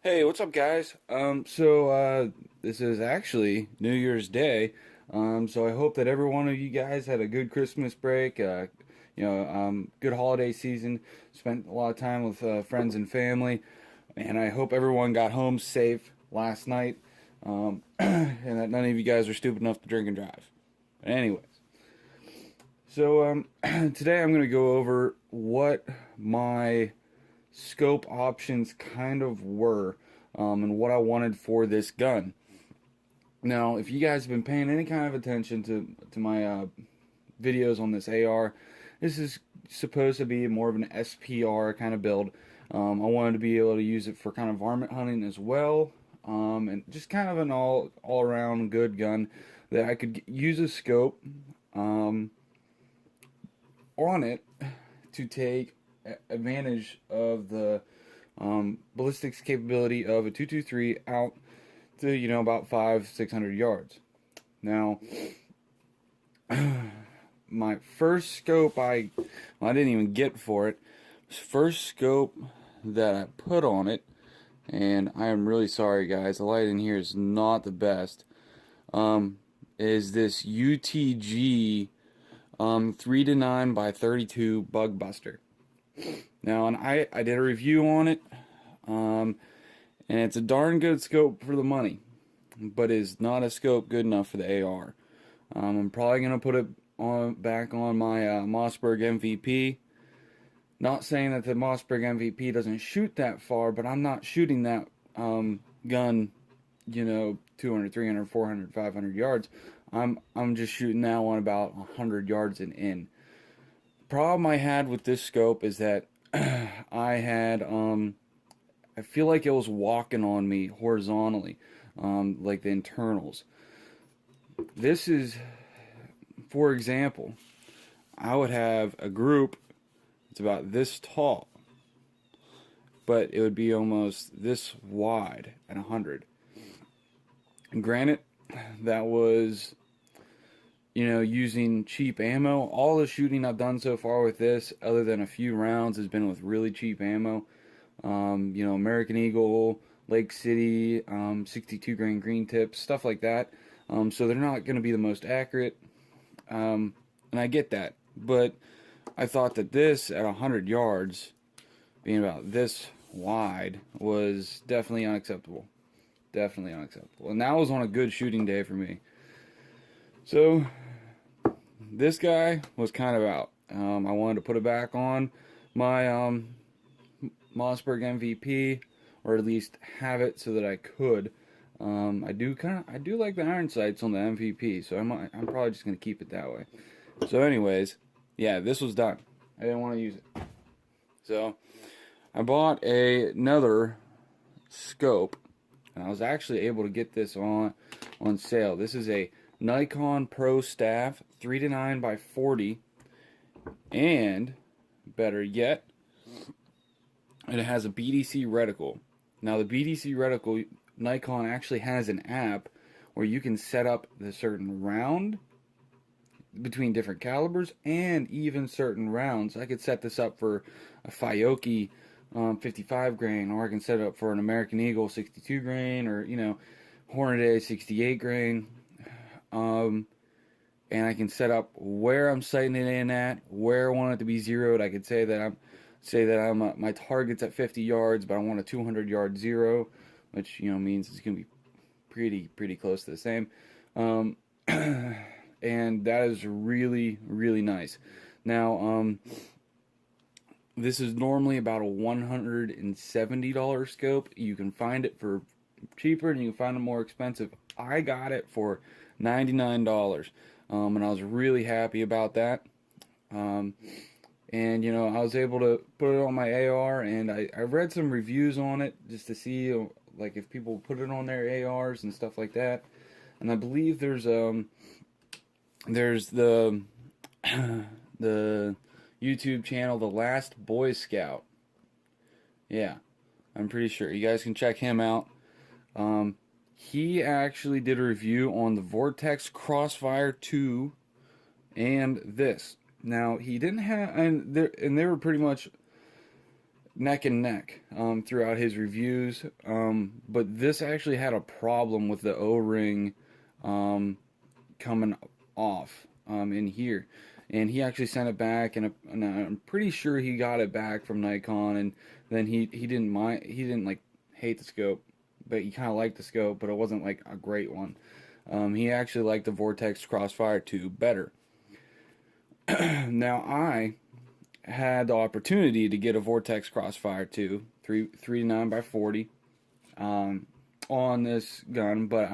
Hey, what's up, guys? This is actually New Year's Day. So I hope that every one of you guys had a good Christmas break. Good holiday season. Spent a lot of time with friends and family, and I hope everyone got home safe last night. And that none of you guys are stupid enough to drink and drive. But anyways, today I'm going to go over what my scope options kind of were, and what I wanted for this gun. Now, if you guys have been paying any kind of attention to my videos on this AR, this is supposed to be more of an SPR kind of build. I wanted to be able to use it for kind of varmint hunting as well, and just kind of an all around good gun that I could use a scope on it to take advantage of the ballistics capability of a 223 out to about 500-600 yards. Now, my first scope I didn't even get for it. First scope that I put on it, and I am really sorry, guys. The light in here is not the best. Is this UTG 3 to 9 by 32 Bug Buster. Now, and I did a review on it, and it's a darn good scope for the money, but is not a scope good enough for the AR. I'm probably gonna put it back on my Mossberg MVP. Not saying that the Mossberg MVP doesn't shoot that far, but I'm not shooting that gun, 200, 300, 400, 500 yards. I'm just shooting now on about 100 yards and in. Problem I had with this scope is that I feel like it was walking on me horizontally, like the internals. This is, for example, I would have a group that's about this tall, but it would be almost this wide at 100. And granted, that was using cheap ammo. All the shooting I've done so far with this, other than a few rounds, has been with really cheap ammo. American Eagle, Lake City, 62 grain green tips, stuff like that. So they're not going to be the most accurate, and I get that. But I thought that this at 100 yards, being about this wide, was definitely unacceptable. Definitely unacceptable. And that was on a good shooting day for me. So this guy was kind of out. I wanted to put it back on my Mossberg MVP, or at least have it so that I could. I do like the iron sights on the MVP, so I'm probably just gonna keep it that way. So, anyways, yeah, this was done. I didn't want to use it, so I bought another scope, and I was actually able to get this on sale. This is a Nikon Pro Staff 3 to 9 by 40, and better yet, it has a Bdc Reticle. Now, the Bdc Reticle, Nikon actually has an app where you can set up the certain round between different calibers and even certain rounds. I could set this up for a Fiocchi 55 grain, or I can set it up for an American Eagle 62 grain, or Hornady 68 grain. And I can set up where I'm sighting it in at, where I want it to be zeroed. I could say that I'm my target's at 50 yards, but I want a 200 yard zero, which means it's gonna be pretty close to the same. And that is really nice. Now, this is normally about a $170 scope. You can find it for cheaper, and you can find it more expensive. I got it for $99, and I was really happy about that. And I was able to put it on my AR, and I read some reviews on it just to see like if people put it on their ARs and stuff like that. And I believe there's the the YouTube channel, The Last Boy Scout. Yeah, I'm pretty sure you guys can check him out. He actually did a review on the Vortex Crossfire 2 and this. Now, he didn't have, and they were pretty much neck and neck throughout his reviews. But this actually had a problem with the O-ring coming off in here. And he actually sent it back, and I'm pretty sure he got it back from Nikon, and then he didn't mind, he didn't like hate the scope, but he kind of liked the scope, but it wasn't like a great one. He actually liked the Vortex Crossfire 2 better. Now I had the opportunity to get a Vortex Crossfire 2 3 9x40 on this gun, but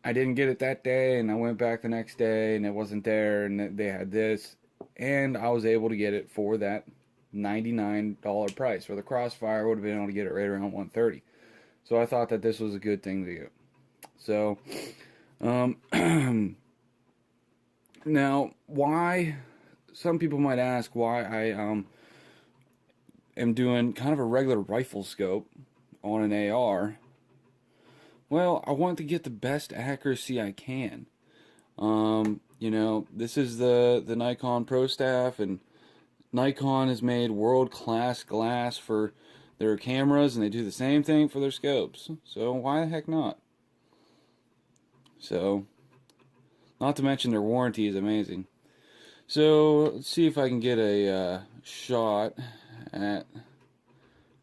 I didn't get it that day, and I went back the next day, and it wasn't there, and they had this, and I was able to get it for that $99 price. For the Crossfire, I would have been able to get it right around $130. So I thought that this was a good thing to get. So, now, why, some people might ask why I am doing kind of a regular rifle scope on an AR. Well, I want to get the best accuracy I can. You know, this is the Nikon Pro Staff, and Nikon has made world-class glass for their cameras, and they do the same thing for their scopes. So why the heck not? So, not to mention their warranty is amazing. So, let's see if I can get a shot at...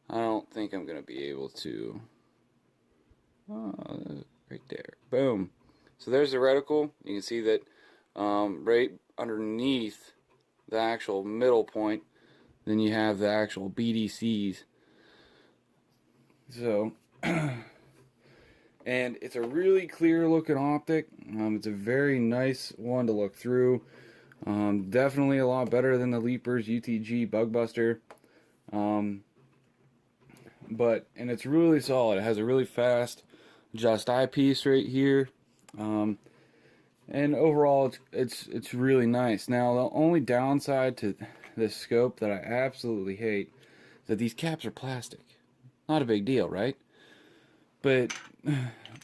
I don't think I'm going to be able to... right there. Boom. So there's the reticle. You can see that right underneath the actual middle point, then you have the actual BDCs. So, and it's a really clear looking optic. It's a very nice one to look through. Definitely a lot better than the Leapers UTG Bugbuster. And it's really solid. It has a really fast just eyepiece right here, and overall it's really nice. Now the only downside to this scope that I absolutely hate is that these caps are plastic. Not a big deal, right? But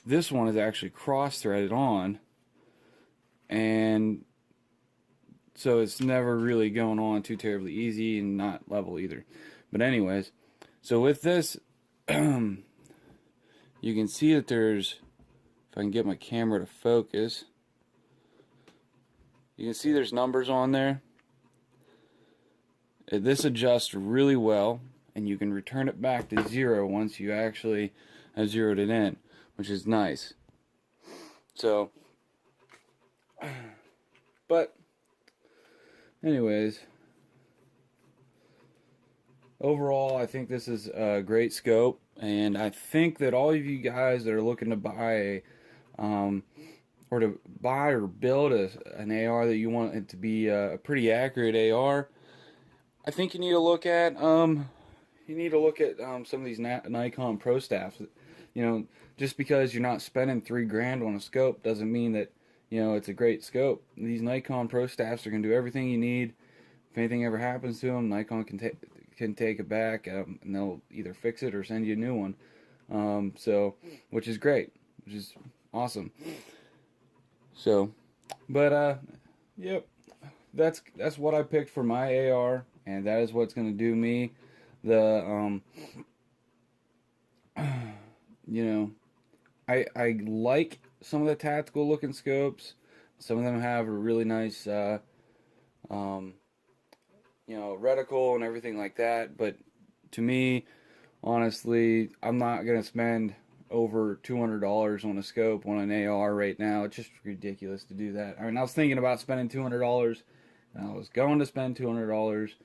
this one is actually cross-threaded on, and so it's never really going on too terribly easy, and not level either. But anyways, so with this you can see that there's, if I can get my camera to focus, you can see there's numbers on there. This adjusts really well, and you can return it back to 0 once you actually have zeroed it in, which is nice. So, but anyways, overall I think this is a great scope. And I think that all of you guys that are looking to buy or to buy or build an AR that you want it to be a pretty accurate AR, I think you need to look at some of these Nikon Pro Staffs. You know, just because you're not spending $3,000 on a scope doesn't mean that, you know, it's a great scope. These Nikon Pro Staffs are gonna do everything you need. If anything ever happens to them, Nikon can take it back, and they'll either fix it or send you a new one. So, which is great, which is awesome. So, but yep, that's what I picked for my AR, and that is what's gonna do me. The you know, I like some of the tactical looking scopes. Some of them have a really nice you know, reticle and everything like that, but to me, honestly, I'm not gonna spend over $200 on a scope on an AR right now. It's just ridiculous to do that. I mean, I was thinking about spending $200, and I was going to spend $200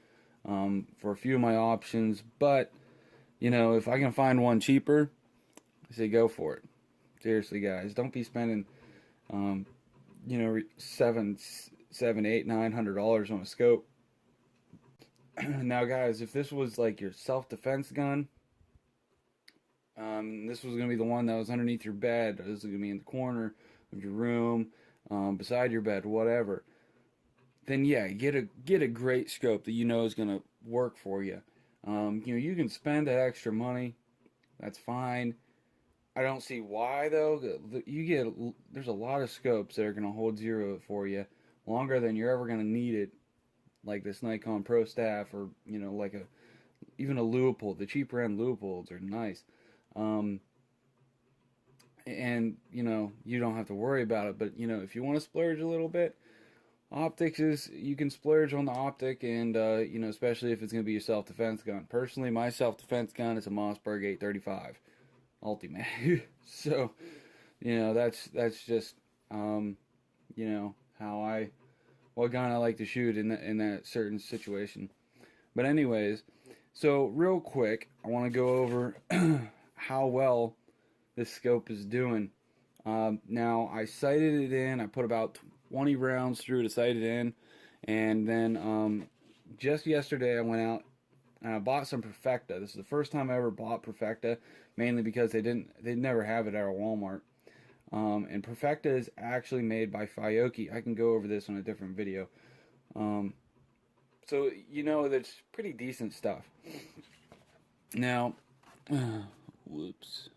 for a few of my options, but you know, if I can find one cheaper, I say go for it. Seriously, guys, don't be spending you know, $900 on a scope. Now, guys, if this was like your self-defense gun, this was going to be the one that was underneath your bed, this is going to be in the corner of your room, beside your bed, whatever, then yeah, get a great scope that you know is going to work for you. You know, you can spend that extra money, that's fine. I don't see why, though. There's a lot of scopes that are going to hold 0 for you longer than you're ever going to need it. like this Nikon Pro Staff, or you know, like even a Leupold. The cheaper end Leupolds are nice. And you know, you don't have to worry about it. But you know, if you want to splurge a little bit, optics is, you can splurge on the optic, and you know, especially if it's going to be your self-defense gun. Personally, my self-defense gun is a Mossberg 835 Ultimate. So you know, that's just you know, what gun I like to shoot in that certain situation. But anyways, so real quick, I want to go over how well this scope is doing. Now I sighted it in. I put about 20 rounds through to sight it in, and then just yesterday I went out and I bought some Perfecta. This is the first time I ever bought Perfecta, mainly because they'd never have it at our Walmart. And Perfecta is actually made by Fiocchi. I can go over this on a different video. So you know, that's pretty decent stuff. Now, whoops.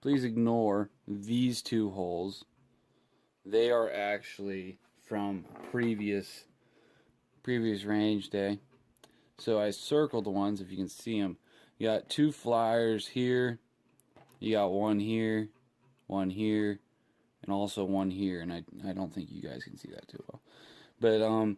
Please ignore these two holes. They are actually from previous range day. So I circled the ones, if you can see them. You got two flyers here. You got one here, and also one here. And I don't think you guys can see that too well. But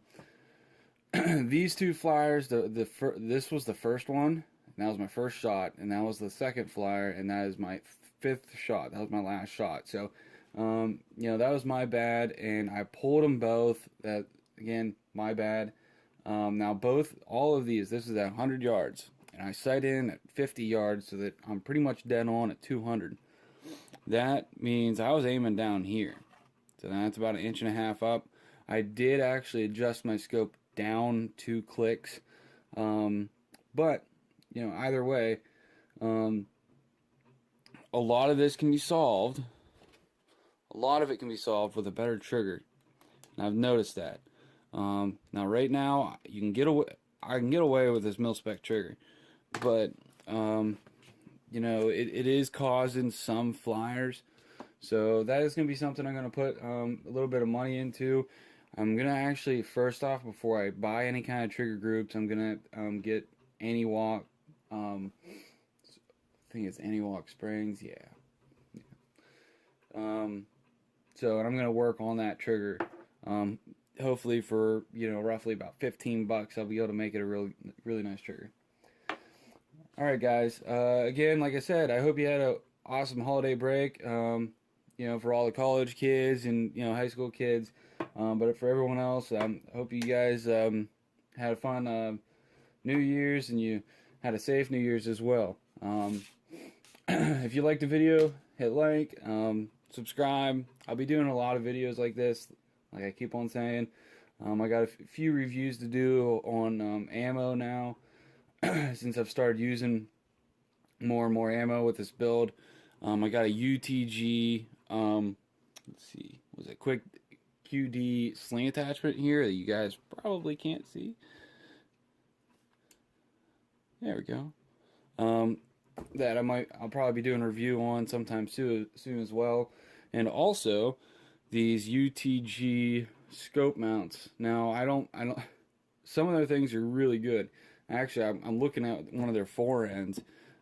these two flyers, this was the first one. And that was my first shot, and that was the second flyer, and that is my fifth shot. That was my last shot. So, you know, that was my bad, and I pulled them both. That, again, my bad. Now, all of these, this is at 100 yards, and I sight in at 50 yards, so that I'm pretty much dead on at 200. That means I was aiming down here. So that's about 1.5 inches up. I did actually adjust my scope down 2 clicks, but you know, either way, a lot of this can be solved. A lot of it can be solved with a better trigger, and I've noticed that. Now, right now, I can get away with this mil-spec trigger, but you know, it is causing some flyers. So that is going to be something I'm going to put a little bit of money into. I'm going to actually, first off, before I buy any kind of trigger groups, I'm going to get Anywalk. I think it's Anywalk Springs, yeah. So, and I'm gonna work on that trigger. Hopefully for, you know, roughly about $15, I'll be able to make it a really nice trigger. All right, guys. Again, like I said, I hope you had an awesome holiday break. You know, for all the college kids and, you know, high school kids. But for everyone else, I hope you guys had a fun New Year's, and you had a safe New Year's as well. If you liked the video, hit like, subscribe. I'll be doing a lot of videos like this, like I keep on saying. I got a few reviews to do on ammo now, since I've started using more and more ammo with this build. I got a UTG, let's see, was it quick QD sling attachment here that you guys probably can't see. There we go. That I'll probably be doing a review on sometime soon as well. And also these Utg Scope Mounts. Now I don't some of their things are really good. Actually, I'm looking at one of their forends,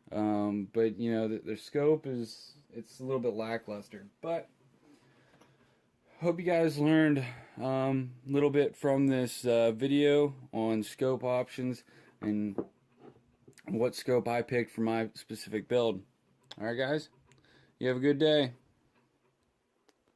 but you know, their scope it's a little bit lackluster. But hope you guys learned a little bit from this video on scope options and what scope I picked for my specific build. Alright, guys, you have a good day.